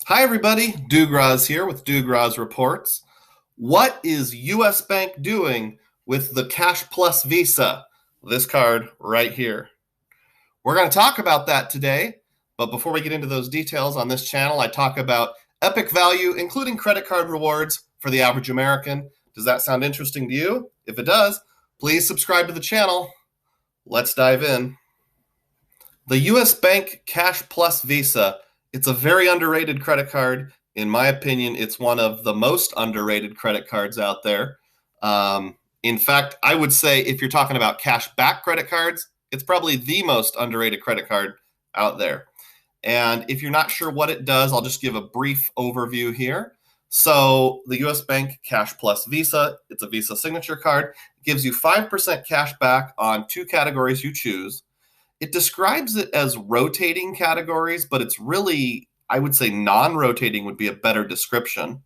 Hi, everybody. Dugraz here with Dugraz Reports. What is US Bank doing with the Cash Plus Visa? This card right here. We're going to talk about that today. But before we get into those details on this channel, I talk about epic value, including credit card rewards for the average American. Does that sound interesting to you? If it does, please subscribe to the channel. Let's dive in. The US Bank Cash Plus Visa, it's a very underrated credit card. In my opinion, it's one of the most underrated credit cards out there. In fact, I would say if you're talking about cash back credit cards, it's probably the most underrated credit card out there. And if you're not sure what it does, I'll just give a brief overview here. So the US Bank Cash Plus Visa, it's a Visa signature card, gives you 5% cash back on two categories you choose. It describes it as rotating categories, but it's really, I would say non-rotating would be a better description.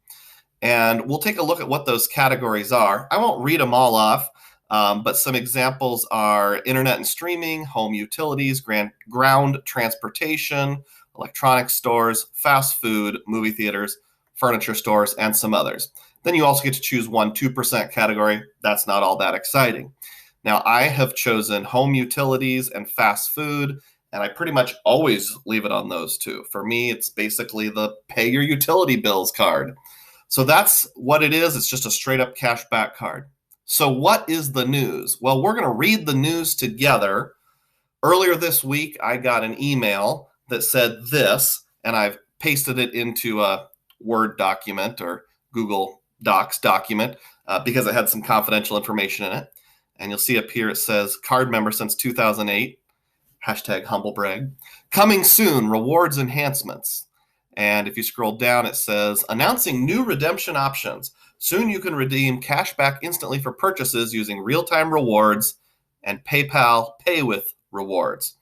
And we'll take a look at what those categories are. I won't read them all off, but some examples are internet and streaming, home utilities, ground transportation, electronics stores, fast food, movie theaters, furniture stores, and some others. Then you also get to choose one 2% category. That's not all that exciting. Now, I have chosen home utilities and fast food, and I pretty much always leave it on those two. For me, it's basically the pay your utility bills card. So that's what it is. It's just a straight up cash back card. So what is the news? Well, we're going to read the news together. Earlier this week, I got an email that said this, and I've pasted it into a Word document or Google Docs document because it had some confidential information in it. And you'll see up here it says card member since 2008, hashtag humble brag. Coming soon, rewards enhancements. And if you scroll down, it says announcing new redemption options. Soon you can redeem cash back instantly for purchases using real-time rewards and PayPal Pay with Rewards.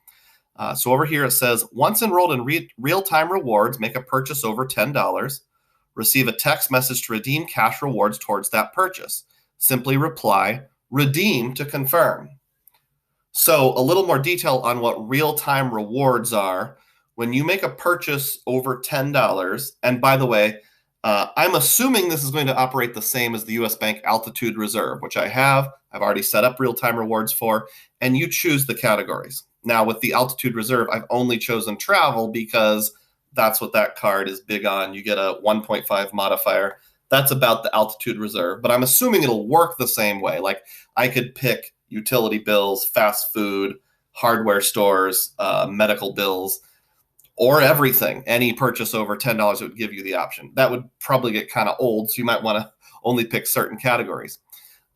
So over here it says, once enrolled in real-time rewards, make a purchase over $10. Receive a text message to redeem cash rewards towards that purchase. Simply reply, redeem to confirm. So a little more detail on what real-time rewards are. When you make a purchase over $10, and by the way, I'm assuming this is going to operate the same as the US Bank Altitude Reserve, which I've already set up real-time rewards for, and you choose the categories. Now with the Altitude Reserve, I've only chosen travel because that's what that card is big on. You get a 1.5 modifier. That's about the Altitude Reserve, but I'm assuming it'll work the same way. Like I could pick utility bills, fast food, hardware stores, medical bills, or everything. Any purchase over $10 would give you the option. That would probably get kind of old, so you might want to only pick certain categories.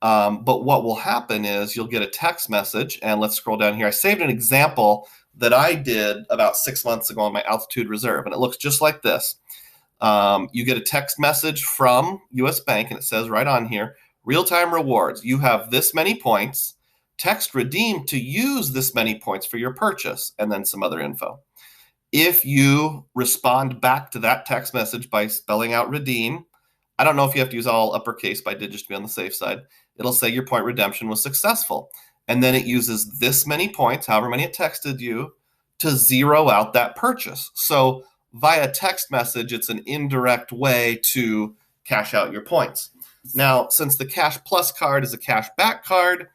But what will happen is you'll get a text message, and let's scroll down here. I saved an example that I did about 6 months ago on my Altitude Reserve, and it looks just like this. You get a text message from US Bank, and it says right on here, real-time rewards. You have this many points. Text redeem to use this many points for your purchase, and then some other info. If you respond back to that text message by spelling out redeem, I don't know if you have to use all uppercase by digits to be on the safe side. It'll say your point redemption was successful. And then it uses this many points, however many it texted you, to zero out that purchase. So via text message, it's an indirect way to cash out your points. Now, since the Cash Plus card is a cash back card,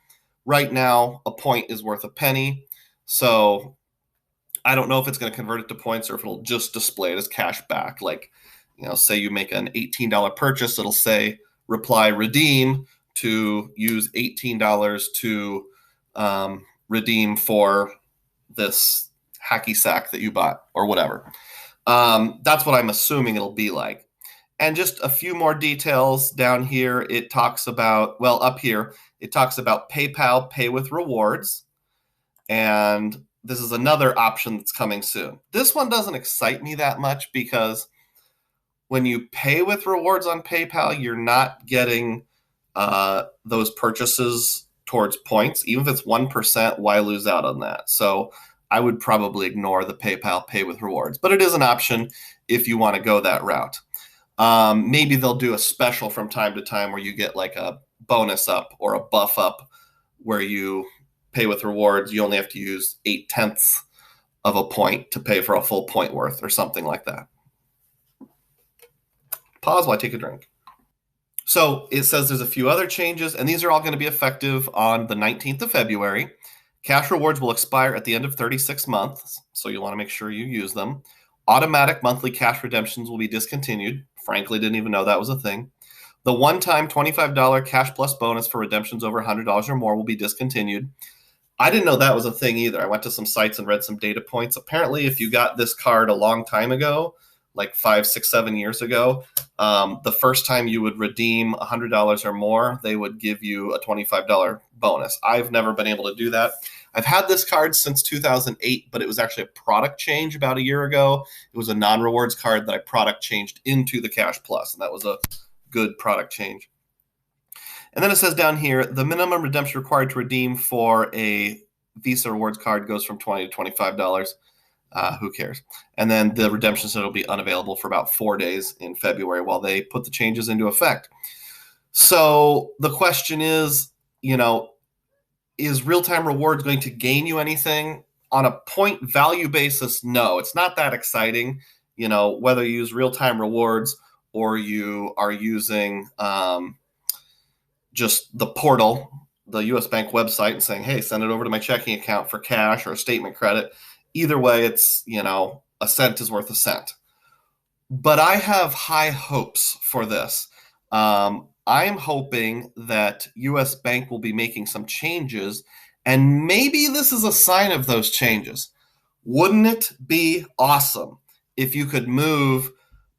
right now a point is worth a penny. So I don't know if it's going to convert it to points or if it'll just display it as cash back. Like, say you make an $18 purchase, it'll say reply redeem to use $18 to redeem for this hacky sack that you bought or whatever. That's what I'm assuming it'll be like. And just a few more details down here. It talks about, well, up here, it talks about PayPal Pay with Rewards. And this is another option that's coming soon. This one doesn't excite me that much because when you pay with rewards on PayPal, you're not getting those purchases towards points. Even if it's 1%, why lose out on that? So I would probably ignore the PayPal Pay with Rewards, but it is an option if you want to go that route. Maybe they'll do a special from time to time where you get like a bonus up or a buff up where you pay with rewards. You only have to use 0.8 of a point to pay for a full point worth or something like that. Pause while I take a drink. So it says there's a few other changes, and these are all going to be effective on the 19th of February. Cash rewards will expire at the end of 36 months, so you'll want to make sure you use them. Automatic monthly cash redemptions will be discontinued. Frankly, didn't even know that was a thing. The one-time $25 cash plus bonus for redemptions over $100 or more will be discontinued. I didn't know that was a thing either. I went to some sites and read some data points. Apparently, if you got this card a long time ago, like 5, 6, 7 years ago, the first time you would redeem $100 or more, they would give you a $25 bonus. I've never been able to do that. I've had this card since 2008, but it was actually a product change about a year ago. It was a non-rewards card that I product changed into the Cash Plus, and that was a good product change. And then it says down here, the minimum redemption required to redeem for a Visa rewards card goes from $20 to $25. Who cares? And then the redemption center will be unavailable for about 4 days in February while they put the changes into effect. So the question is, is real-time rewards going to gain you anything? On a point value basis, no. It's not that exciting, whether you use real-time rewards or you are using just the portal, the US Bank website, and saying, hey, send it over to my checking account for cash or a statement credit. Either way, it's, a cent is worth a cent. But I have high hopes for this. I'm hoping that US Bank will be making some changes, and maybe this is a sign of those changes. Wouldn't it be awesome if you could move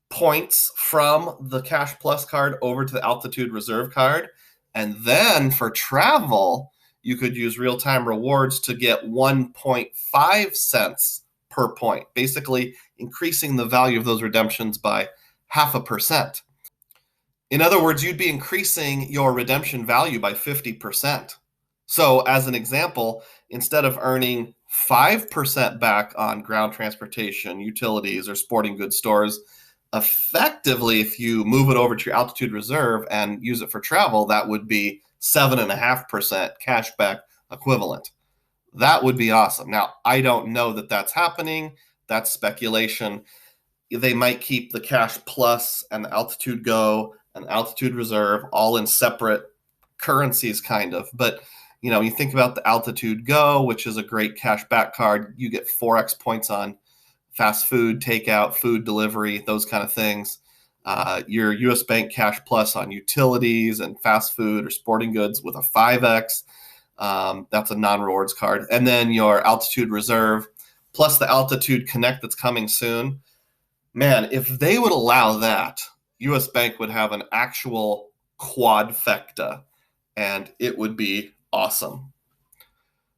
points from the Cash Plus card over to the Altitude Reserve card? And then for travel, you could use real-time rewards to get 1.5 cents per point, basically increasing the value of those redemptions by 0.5%. In other words, you'd be increasing your redemption value by 50%. So as an example, instead of earning 5% back on ground transportation, utilities, or sporting goods stores, effectively, if you move it over to your Altitude Reserve and use it for travel, that would be 7.5% cashback equivalent. That would be awesome. Now, I don't know that that's happening. That's speculation. They might keep the Cash Plus and the Altitude Go and Altitude Reserve all in separate currencies, kind of. But, you think about the Altitude Go, which is a great cashback card. You get 4x points on fast food, takeout, food delivery, those kind of things. Your US Bank Cash Plus on utilities and fast food or sporting goods with a 5x. That's a non-rewards card. And then your Altitude Reserve plus the Altitude Connect that's coming soon. Man, if they would allow that, US Bank would have an actual quadfecta, and it would be awesome.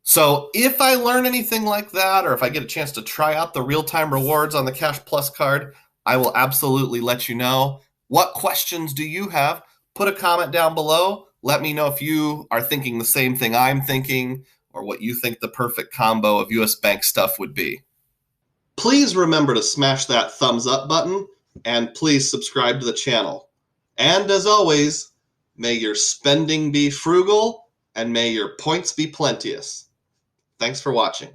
So if I learn anything like that, or if I get a chance to try out the real-time rewards on the Cash Plus card, I will absolutely let you know. What questions do you have? Put a comment down below. Let me know if you are thinking the same thing I'm thinking, or what you think the perfect combo of US Bank stuff would be. Please remember to smash that thumbs up button, and please subscribe to the channel. And as always, may your spending be frugal, and may your points be plenteous. Thanks for watching.